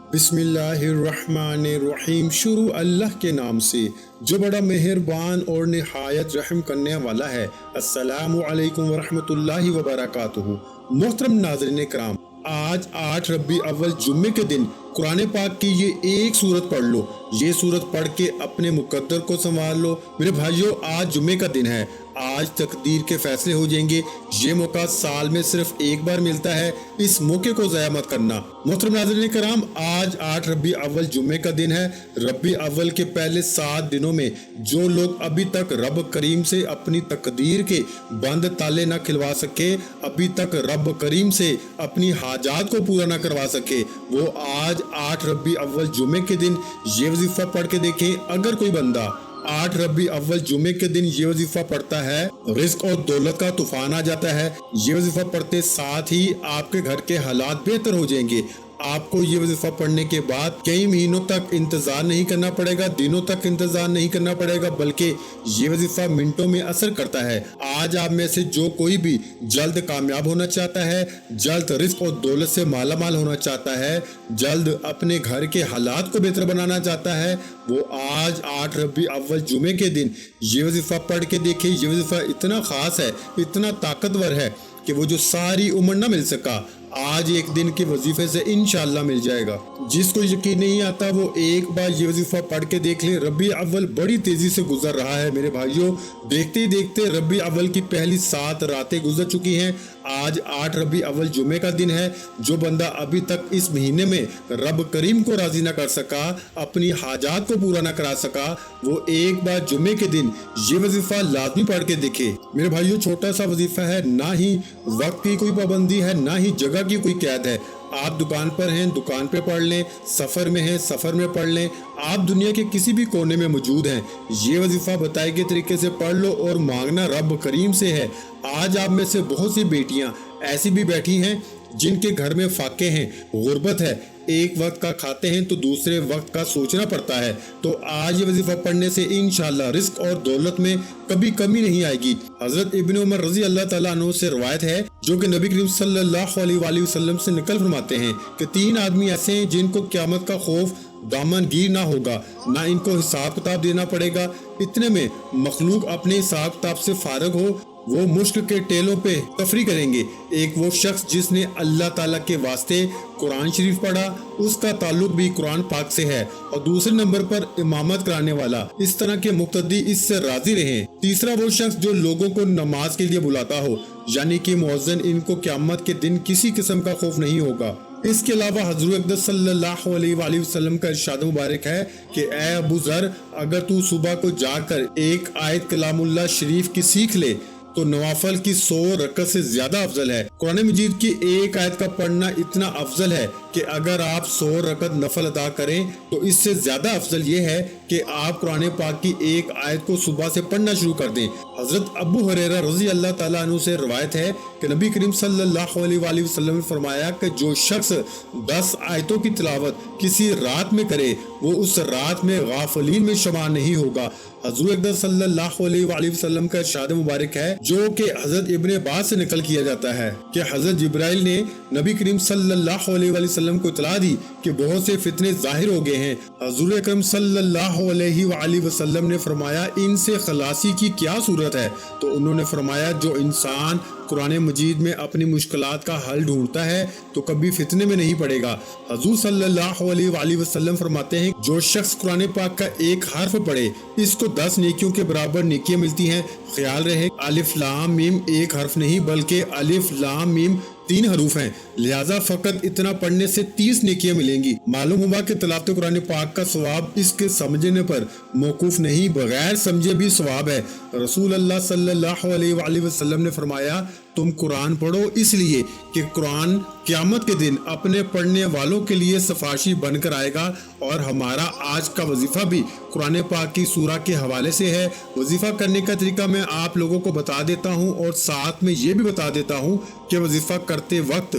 बिस्मिल्लाहिर्रहमानिर्रहीम। शुरू अल्लाह के नाम से जो बड़ा मेहरबान और निहायत रहम करने वाला है। अस्सलामु अलैकुम वरहमतुल्लाहि वबरकातुहू। मोहतरम नाज़रीन कराम, आज 8 रबी अव्वल जुम्मे के दिन कुरान पाक की ये एक सूरत पढ़ लो। ये सूरत पढ़ के अपने मुकद्दर को संभाल लो। मेरे भाइयों, आज जुम्मे का दिन है। आज तकदीर के फैसले हो जाएंगे। ये मौका साल में सिर्फ एक बार मिलता है, इस मौके को ज़ाया मत करना। मोहतरम नाज़रीन कराम, आज 8 रबी अव्वल जुम्मे का दिन है। रबी अव्वल के पहले 7 दिनों में जो लोग अभी तक रब करीम से अपनी तकदीर के बंद ताले न खिलवा सके, अभी तक रब करीम से अपनी हाजात को पूरा न करवा सके, वो आज 8 रबी अव्वल जुम्मे के दिन ये वजीफा पढ़ के देखें। अगर कोई बंदा 8 रबी अव्वल जुम्मे के दिन ये वजीफा पढ़ता है, रिस्क और दौलत का तूफान आ जाता है। ये वजीफा पढ़ते साथ ही आपके घर के हालात बेहतर हो जाएंगे। आपको ये वजीफा पढ़ने के बाद कई महीनों तक इंतजार नहीं करना पड़ेगा, दिनों तक इंतजार नहीं करना पड़ेगा, बल्कि ये वजीफा मिनटों में असर करता है। आज आप में से जो कोई भी जल्द कामयाब होना चाहता है, जल्द रिस्क और दौलत से माला माल होना चाहता है, जल्द अपने घर के हालात को बेहतर बनाना चाहता है, वो आज 8 रबी अव्वल जुमे के दिन ये वजीफा पढ़ के देखे। ये वजीफा इतना खास है, इतना ताकतवर है कि वो जो सारी उम्र न मिल सका, आज एक दिन के वजीफे से इंशाअल्लाह मिल जाएगा। जिसको यकीन नहीं आता वो एक बार ये वजीफा पढ़ के देख ले। रबी अव्वल बड़ी तेजी से गुजर रहा है मेरे भाइयों। देखते ही देखते रबी अव्वल की पहली 7 रातें गुजर चुकी हैं। आज 8 रबी अव्वल जुमे का दिन है। जो बंदा अभी तक इस महीने में रब करीम को राजी ना कर सका, अपनी हाजात को पूरा ना करा सका, वो एक बार जुमे के दिन ये वजीफा लाजमी पढ़ के देखे। मेरे भाइयों, छोटा सा वजीफा है, ना ही वक्त की कोई पाबंदी है, ना ही जगह की कोई कैद है। आप दुकान पर हैं, दुकान पे पढ़ लें, सफ़र में हैं, सफ़र में पढ़ लें, आप दुनिया के किसी भी कोने में मौजूद हैं, ये वजीफा बताए गए तरीके से पढ़ लो और मांगना रब करीम से है। आज आप में से बहुत सी बेटियां ऐसी भी बैठी हैं जिनके घर में फाके हैं, गुर्बत है, एक वक्त का खाते हैं तो दूसरे वक्त का सोचना पड़ता है। तो आज ये वजीफा पढ़ने से इंशाअल्लाह रिस्क और दौलत में कभी कमी नहीं आएगी। हजरत इब्न उमर रजी अल्लाह ताला अन्हु से रवायत है, जो कि नबी करीम सल्लल्लाहु अलैहि वसल्लम से नकल फरमाते हैं कि 3 आदमी ऐसे हैं जिनको क़यामत का खौफ दामनगीर ना होगा, ना इनको हिसाब किताब देना पड़ेगा। इतने में मखलूक अपने हिसाब किताब से फारग हो, वो मुश्क के टेलों पे तफरी करेंगे। एक वो शख्स जिसने अल्लाह ताला के वास्ते कुरान शरीफ पढ़ा, उसका ताल्लुक भी कुरान पाक से है, और दूसरे नंबर पर इमामत कराने वाला, इस तरह के मुक्तदी इससे राजी रहे। तीसरा वो शख्स जो लोगों को नमाज के लिए बुलाता हो, यानी कि मुअज्जिन। इनको क़यामत के दिन किसी किस्म का खौफ नहीं होगा। इसके अलावा हज़रत अक़दस सल्लल्लाहु अलैहि वसल्लम का इरशाद मुबारक है कि ए अबू ज़र, अगर तू सुबह को जाकर एक आयत कलामुल्लाह शरीफ की सीख ले तो नवाफल की 100 रकत से ज्यादा अफजल है। कुरान मजीद की एक आयत का पढ़ना इतना अफजल है कि अगर आप 100 रकत नफल अदा करें तो इससे ज्यादा अफजल ये है कि आप कुरान पाक की एक आयत को सुबह से पढ़ना शुरू कर दें। हजरत अबू हुरैरा रजी अल्लाह ताला अन्हु से रवायत है कि नबी करीम सल्लल्लाहु अलैहि वसल्लम ने फरमाया कि जो शख्स 10 आयतों की तिलावत किसी रात में करे, वो उस रात में गाफिलीन में शुमार नहीं होगा। हज़रत अक़दस सल्लल्लाहु अलैहि वसल्लम का इरशाद मुबारक है, जो कि हजरत इब्न अब्बास से नकल किया जाता है कि हजरत जिब्राइल ने नबी करीम सल्लल्लाहु अलैहि वसल्लम को इतला दी कि बहुत से फितने जाहिर हो गए हैं। हजूर अकरम सल्लल्लाहु अलैहि वसल्लम ने फरमाया, इनसे खलासी की क्या सूरत है? तो उन्होंने फरमाया, जो इंसान कुरान मजीद में अपनी मुश्किलात का हल ढूंढता है तो कभी फितने में नहीं पड़ेगा। हजूर सल्लल्लाहु अलैहि वसल्लम फरमाते हैं, जो शख्स कुरान पाक का एक हर्फ पढ़े, इसको 10 नेकियों के बराबर नेकियां मिलती हैं। ख्याल रहे, अलिफ लाम मीम एक हर्फ नहीं बल्कि अलिफ लाम मीम 3 हरूफ हैं, लिहाजा फकत इतना पढ़ने से 30 नेकियां मिलेंगी। मालूम हुआ कि तिलावत कुरान पाक का सवाब इसके समझने पर मौकूफ नहीं, बगैर समझे भी सवाब है। रसूल अल्लाह सल्लल्लाहु अलैहि वसल्लम ने फरमाया, तुम कुरान पढ़ो इसलिए कि कुरान क़यामत के दिन अपने पढ़ने वालों के लिए सफारशी बनकर आएगा। और हमारा आज का वजीफा भी कुरान पाक की सूरा के हवाले से है। वजीफा करने का तरीका मैं आप लोगों को बता देता हूँ और साथ में ये भी बता देता हूँ कि वजीफा करते वक्त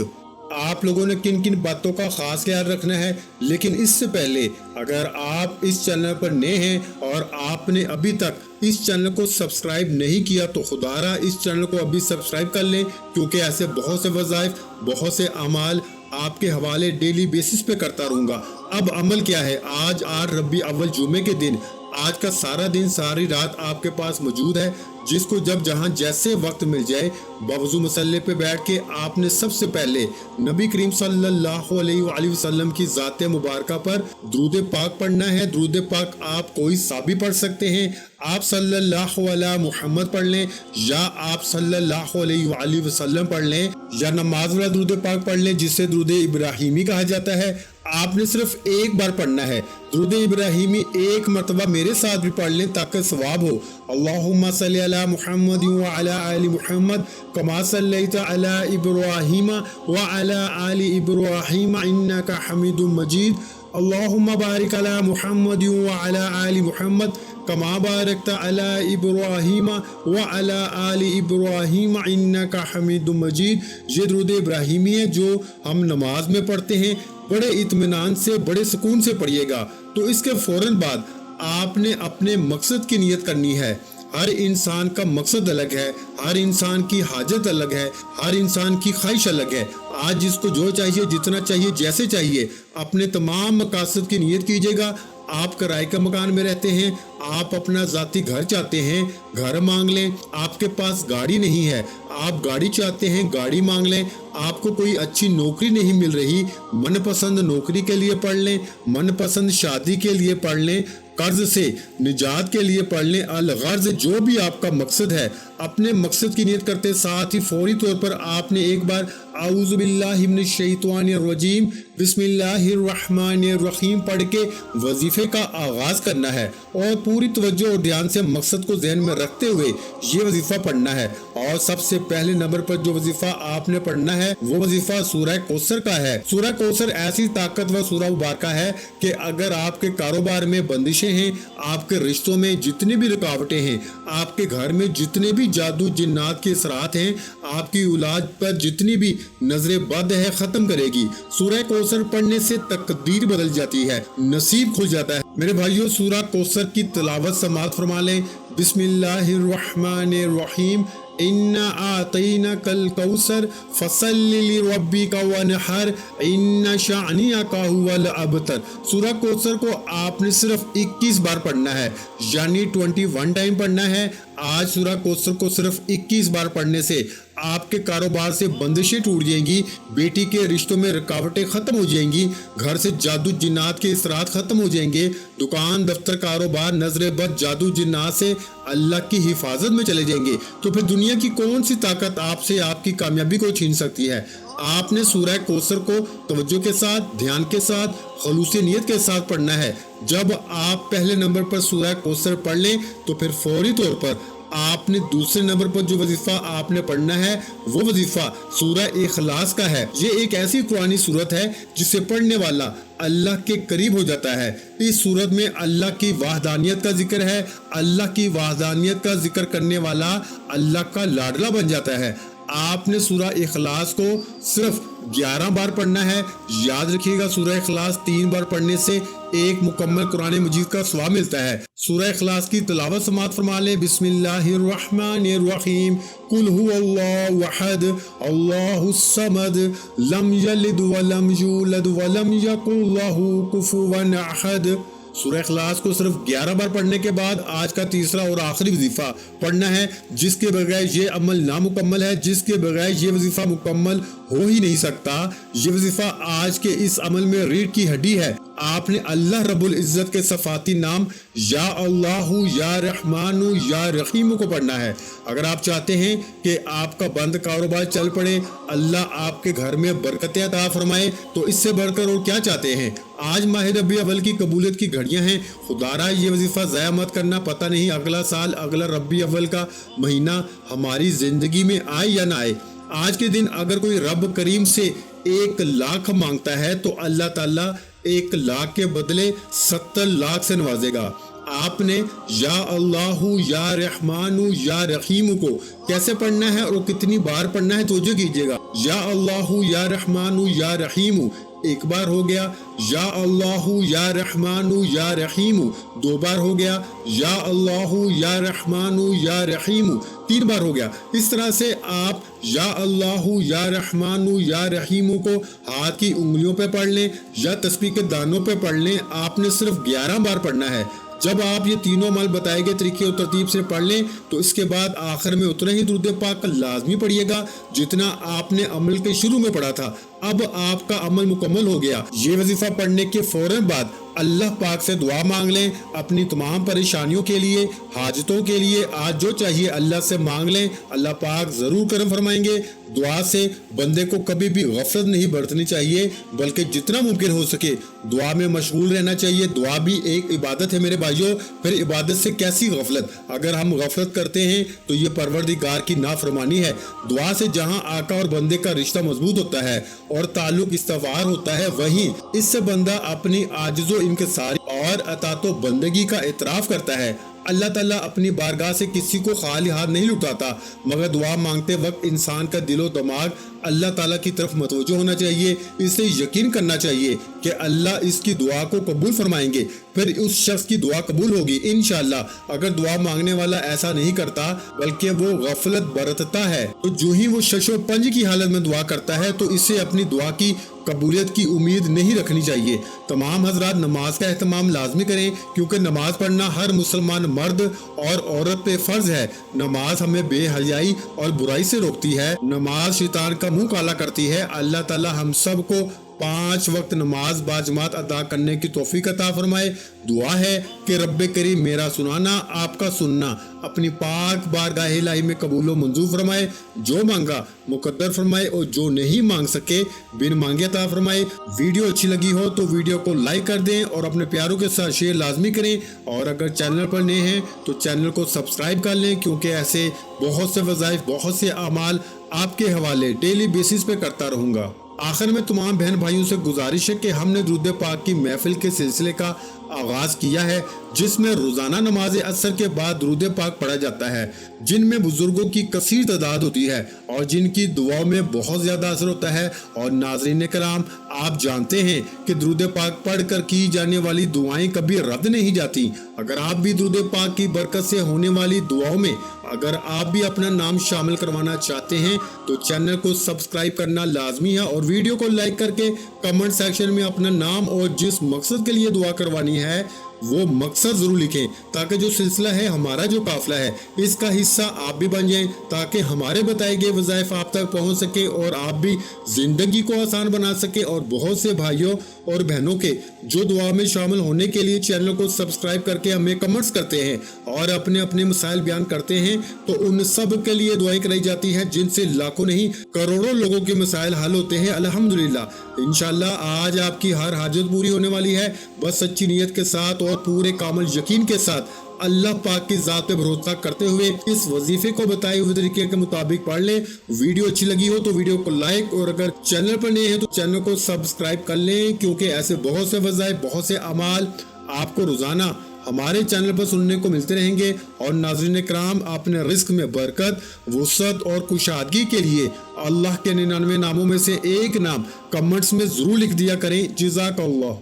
आप लोगों ने किन किन बातों का खास ख्याल रखना है। लेकिन इससे पहले अगर आप इस चैनल पर नए हैं और आपने अभी तक इस चैनल को सब्सक्राइब नहीं किया तो खुदारा इस चैनल को अभी सब्सक्राइब कर लें, क्योंकि ऐसे बहुत से वज़ाइफ, बहुत से अमाल آپ کے حوالے ڈیلی بیسس پہ کرتا رہوں گا۔ اب عمل کیا ہے؟ آج 8 ربیع اول جمعے کے دن آج کا سارا دن ساری رات آپ کے پاس موجود ہے، جس کو جب جہاں جیسے وقت مل جائے بوضو مصلی پہ بیٹھ کے آپ نے سب سے پہلے نبی کریم صلی اللہ علیہ وآلہ وسلم کی ذات مبارکہ پر درود پاک پڑھنا ہے۔ درود پاک آپ کوئی سا بھی پڑھ سکتے ہیں، آپ صلی اللہ علیہ محمد پڑھ لیں یا آپ صلی اللہ علیہ وآلہ وسلم پڑھ لیں، یا نماز والا درود پاک پڑھ لیں جسے درود ابراہیمی کہا جاتا ہے۔ آپ نے صرف ایک بار پڑھنا ہے درود ابراہیمی، ایک مرتبہ میرے ساتھ بھی پڑھ لیں تاکہ ثواب ہو۔ اللہم صلی علی محمد وعلی آل محمد کما صلیت علی ابراہیم وعلی آل ابراہیم انک حمید مجید۔ اللہم بارک علی محمد وعلی آل محمد کما بارکت علی ابراہیم وعلی آل ابراہیم انک حمید مجید۔ یہ درود ابراہیمی ہے جو ہم نماز میں پڑھتے ہیں، بڑے اطمینان سے بڑے سکون سے پڑھیے گا۔ تو اس کے فوراً بعد آپ نے اپنے مقصد کی نیت کرنی ہے۔ ہر انسان کا مقصد الگ ہے، ہر انسان کی حاجت الگ ہے، ہر انسان کی خواہش الگ ہے۔ آج جس کو جو چاہیے، جتنا چاہیے، جیسے چاہیے، اپنے تمام مقاصد کی نیت کیجیے گا۔ آپ کرائے کا مکان میں رہتے ہیں، آپ اپنا ذاتی گھر چاہتے ہیں، گھر مانگ لیں۔ آپ کے پاس گاڑی نہیں ہے، آپ گاڑی چاہتے ہیں، گاڑی مانگ لیں۔ آپ کو کوئی اچھی نوکری نہیں مل رہی، من پسند نوکری کے لیے پڑھ لیں، من پسند شادی کے لیے پڑھ لیں، قرض سے نجات کے لیے پڑھ لیں۔ الغرض جو بھی آپ کا مقصد ہے، اپنے مقصد کی نیت کرتے ساتھ ہی فوری طور پر آپ نے ایک بار اعوذ باللہ من الشیطان الرجیم بسم اللہ الرحمن الرحیم پڑھ کے وظیفے کا آغاز کرنا ہے، اور پوری توجہ اور دھیان سے مقصد کو ذہن میں رکھتے ہوئے یہ وظیفہ پڑھنا ہے۔ اور سب سے پہلے نمبر پر جو وظیفہ آپ نے پڑھنا ہے وہ وظیفہ سورہ کوثر کا ہے۔ سورہ کوثر ایسی طاقتور سورہ مبارکہ ہے کہ اگر آپ کے کاروبار میں بندشیں ہیں، آپ کے رشتوں میں جتنی بھی رکاوٹیں ہیں، آپ کے گھر میں جتنے بھی جادو جنات کے اثرات ہیں، آپ کی اولاد پر جتنی بھی نظر بد ہے، ختم کرے گی۔ سورہ کوثر پڑھنے سے تقدیر بدل جاتی ہے، نصیب کھل جاتا ہے۔ میرے بھائیو، سورہ کوثر کی تلاوت سماعت فرما لیں۔ بسم اللہ الرحمن الرحیم اِنَّا أَعْطَيْنَاكَ الْكَوْثَرَ فَصَلِّ لِرَبِّكَ وَانْحَرْ إِنَّ شَانِئَكَ هُوَ الْأَبْتَرُ۔ سورہ کوثر کو آپ نے صرف 21 بار پڑھنا ہے، یعنی 21 ٹائم پڑھنا ہے۔ آج سورہ کوثر کو صرف 21 بار پڑھنے سے آپ کے کاروبار سے بندشیں ٹوٹ جائیں گی، بیٹی کے رشتوں میں رکاوٹیں ختم ہو جائیں گی، گھر سے جادو جنات کے اثرات ختم ہو جائیں گے، دکان دفتر کاروبار نظر بد جادو جنات سے اللہ کی حفاظت میں چلے جائیں گے۔ تو پھر دنیا کی کون سی طاقت آپ سے آپ کی کامیابی کو چھین سکتی ہے؟ آپ نے سورہ کوثر کو توجہ کے ساتھ، دھیان کے ساتھ، خلوص نیت کے ساتھ پڑھنا ہے۔ جب آپ پہلے نمبر پر سورہ کوثر پڑھ لیں تو پھر فوری طور پر آپ نے دوسرے نمبر پر جو وظیفہ آپ نے پڑھنا ہے وہ وظیفہ سورہ اخلاص کا ہے۔ یہ ایک ایسی قرآنی سورت ہے جسے پڑھنے والا اللہ کے قریب ہو جاتا ہے۔ اس سورت میں اللہ کی وحدانیت کا ذکر ہے، اللہ کی وحدانیت کا ذکر کرنے والا اللہ کا لاڈلا بن جاتا ہے۔ آپ نے سورہ اخلاص کو صرف 11 بار پڑھنا ہے۔ یاد رکھیے گا، سورہ اخلاص 3 بار پڑھنے سے ایک مکمل قرآن مجید کا ثواب ملتا ہے۔ سورہ اخلاص کی تلاوت سماعت فرما لیں۔ بسم اللہ الرحمن الرحیم قل هو اللہ احد اللہ الصمد لم یلد ولم یولد ولم یکن لہ کفوا احد۔ سورہ اخلاص کو صرف 11 بار پڑھنے کے بعد آج کا تیسرا اور آخری وظیفہ پڑھنا ہے، جس کے بغیر یہ عمل نامکمل ہے، جس کے بغیر یہ وظیفہ مکمل ہو ہی نہیں سکتا۔ یہ وظیفہ آج کے اس عمل میں ریڑھ کی ہڈی ہے۔ آپ نے اللہ رب العزت کے صفاتی نام یا اللہ، یا رحمان، یا رحیم کو پڑھنا ہے۔ اگر آپ چاہتے ہیں کہ آپ کا بند کاروبار چل پڑے، اللہ آپ کے گھر میں برکتیں عطا فرمائے، تو اس سے بڑھ کر اور کیا چاہتے ہیں؟ آج ماہ ربیع اول کی قبولیت کی گھڑیاں ہیں۔ خدا را یہ وظیفہ ضائع مت کرنا، پتہ نہیں اگلا سال، اگلا ربیع اول کا مہینہ ہماری زندگی میں آئے یا نہ آئے۔ آج کے دن اگر کوئی رب کریم سے 1 لاکھ مانگتا ہے تو اللہ تعالیٰ 1 لاکھ کے بدلے 70 لاکھ سے نوازے گا۔ آپ نے یا اللہ، یا رحمان، یا رحیم کو کیسے پڑھنا ہے اور کتنی بار پڑھنا ہے توجہ کیجیے گا۔ یا اللہ، یا رحمان، یا رحیم एक बार हो गया, या अल्लाहु या रहमानु या रहीमु 2 बार हो गया, या अल्लाहु या रहमानु या रहीमु 3 बार हो गया। इस तरह से आप या अल्लाहु या रहमानु या रहीमु को हाथ की उंगलियों पे पढ़ लें या तस्बीह के दानों पे पढ़ लें। आपने सिर्फ 11 बार पढ़ना है। जब आप ये तीनों अमल बताए गए तरीके और तरतीब से पढ़ लें तो इसके बाद आखिर में उतना ही दुरूद पाक का लाजमी पढ़िएगा जितना आपने अमल के शुरू में पढ़ा था। अब आपका अमल मुकम्मल हो गया। ये वजीफा पढ़ने के फौरन बाद अल्लाह पाक से दुआ मांग लें अपनी तमाम परेशानियों के लिए, हाजतों के लिए। आज जो चाहिए अल्लाह से मांग लें, अल्लाह पाक जरूर करम फरमाएंगे। दुआ से बंदे को कभी भी गफलत नहीं बरतनी चाहिए, बल्कि जितना मुमकिन हो सके दुआ में मशगूल रहना चाहिए। दुआ भी एक इबादत है मेरे भाइयों, फिर इबादत से कैसी गफलत। अगर हम गफलत करते हैं तो ये परवरदिगार की नाफरमानी है। दुआ से जहाँ आका और बंदे का रिश्ता मजबूत होता है और ताल्लुक इस्तवार होता है, वहीं इससे बंदा अपनी आजिज़ो इनकिसारी और अतातो बंदगी का इतराफ करता है। अल्लाह ताला अपनी बारगाह से किसी को खाली हाथ नहीं लुटाता, मगर दुआ मांगते वक्त इंसान का दिलो दिमाग अल्लाह ताला की तरफ मतवज्जो होना चाहिए। इसे यकीन करना चाहिए कि अल्लाह इसकी दुआ को कबूल फरमाएंगे, फिर उस शख्स की दुआ कबूल होगी इंशाअल्लाह। अगर दुआ मांगने वाला ऐसा नहीं करता बल्कि वो गफलत बरतता है तो जो ही वो शशो पंज की हालत में दुआ करता है तो इसे अपनी दुआ की कबूलियत की उम्मीद नहीं रखनी चाहिए। तमाम हजरात नमाज का एहतमाम लाजमी करें, क्योंकि नमाज पढ़ना हर मुसलमान मर्द और औरत पे फर्ज है। नमाज हमें बेहयाई और बुराई से रोकती है। नमाज शैतान का मुंह काला करती है। अल्लाह ताला हम सब को 5 वक्त नमाज बाजमात अदा करने की तौफीक अता फरमाए। दुआ है कि रब्बे करीम मेरा सुनाना आपका सुनना अपनी पाक बारगाह इलाही में कबूल व मंजूर फरमाए। जो मांगा मुकद्दर फरमाए और जो नहीं मांग सके बिन मांगे अता फरमाए। वीडियो अच्छी लगी हो तो वीडियो को लाइक कर दें और अपने प्यारों के साथ शेयर लाजमी करें। और अगर चैनल पर नए हैं तो चैनल को सब्सक्राइब कर लें, क्योंकि ऐसे बहुत से वज़ाइफ, बहुत से अमाल आपके हवाले डेली बेसिस पे करता रहूँगा। आखिर में तमाम बहन भाइयों से गुजारिश है कि हमने दुरूद पाक की महफिल के सिलसिले का आगाज किया है, जिसमें रोजाना नमाज असर के बाद दुरूद पाक पढ़ा जाता है, जिनमें बुजुर्गों की कसीर तादाद होती है और जिनकी दुआओं में बहुत ज्यादा असर होता है। और नाज़रीन कराम, आप जानते हैं कि दुरूद पाक पढ़कर की जाने वाली दुआएं कभी रद्द नहीं जाती। अगर आप भी दुरूद पाक की बरकत से होने वाली दुआओं में अगर आप भी अपना नाम शामिल करवाना चाहते हैं तो चैनल को सब्सक्राइब करना लाजमी है और वीडियो को लाइक करके कमेंट सेक्शन में अपना नाम और जिस मकसद के लिए दुआ करवानी है वो मकसद जरूर लिखें, ताकि जो सिलसिला है, हमारा जो काफिला है, इसका हिस्सा आप भी बन जाएं, ताकि हमारे बताए गए वज़ाइफ आप तक पहुंच सके और आप भी जिंदगी को आसान बना सके। और बहुत से भाइयों और बहनों के जो दुआ में शामिल होने के लिए चैनल को सब्सक्राइब करके हमें कमेंट्स करते हैं और अपने अपने मसाइल बयान करते हैं, तो उन सब के लिए दुआएं कराई जाती हैं, जिनसे लाखों नहीं करोड़ों लोगों के मसाइल हल होते हैं अल्हम्दुलिल्लाह। इंशाल्लाह आज आपकी हर हाजत पूरी होने वाली है। बस सच्ची नीयत के साथ और पूरे कामिल यकीन के साथ अल्लाह पाक की ज़ात पे भरोसा करते हुए इस वजीफे को बताए हुए तरीके के मुताबिक पढ़ लें। वीडियो अच्छी लगी हो तो वीडियो को लाइक और अगर चैनल पर नए हैं तो चैनल को सब्सक्राइब कर लें, क्योंकि ऐसे बहुत से वज़ाइफ, बहुत से अमाल आपको रोजाना हमारे चैनल पर सुनने को मिलते रहेंगे। और नाज़रीन कराम, अपने रिस्क में बरकत, वुसअत और कुशादगी के लिए अल्लाह के 99 नामों में से एक नाम कमेंट्स में जरूर लिख दिया करें। जज़ाकल्लाह।